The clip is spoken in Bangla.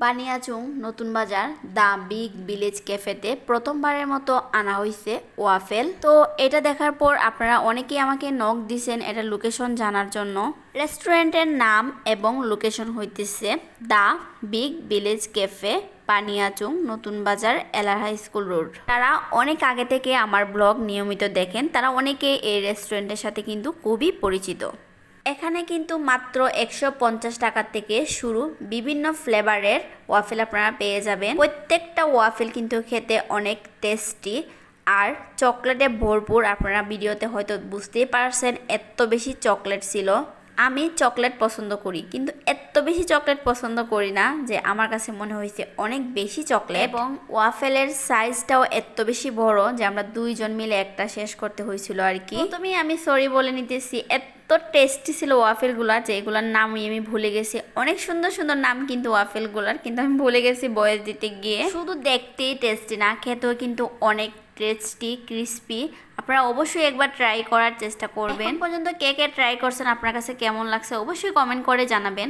বানিয়াচং নতুন বাজার দ্য বিগ ভিলেজ ক্যাফেতে প্রথমবারের মতো আনা হয়েছে ওয়াফেল। তো এটা দেখার পর আপনারা অনেকেই আমাকে নক দিছেন এটা লোকেশন জানার জন্য। রেস্টুরেন্টের নাম এবং লোকেশন হইতেছে the big village cafe, Baniachong নতুন বাজার, এলার হাই স্কুল রোড। তারা অনেক আগে থেকে আমার ব্লগ নিয়মিত দেখেন, তারা অনেকে এই রেস্টুরেন্টের সাথে কিন্তু খুবই পরিচিত। এখানে কিন্তু মাত্র 150 টাকা থেকে শুরু বিভিন্ন ফ্লেভারের ওয়াফেল আপনারা পেয়ে যাবেন। প্রত্যেকটা ওয়াফেল কিন্তু খেতে অনেক টেস্টি আর চকলেটে ভরপুর। আপনারা ভিডিওতে হয়তো বুঝতেই পারছেন এত বেশি চকলেট ছিল। আমি চকলেট পছন্দ করি কিন্তু এত বেশি চকলেট পছন্দ করি না, যে আমার কাছে মনে হয়েছে অনেক বেশি চকলেট। এবং ওয়াফেলের সাইজটাও এত বেশি বড় যে আমরা দুইজন মিলে একটা শেষ করতে হয়েছিল আর কি। তুমি আমি সরি বলে নিতেছি, এত টেস্টি ছিল ওয়াফেলগুলা যে এগুলার নামই আমি ভুলে গেছি। অনেক সুন্দর সুন্দর নাম কিন্তু ওয়াফেলগুলার, কিন্তু আমি ভুলে গেছি বয়স দিতে গিয়ে। শুধু দেখতেই টেস্টি না, খেতেও কিন্তু অনেক টেস্টি ক্রিস্পি। আপনারা অবশ্যই একবার ট্রাই করার চেষ্টা করবেন। এখন পর্যন্ত কে কে ট্রাই করছেন, আপনার কাছে কেমন লাগছে অবশ্যই কমেন্ট করে জানাবেন।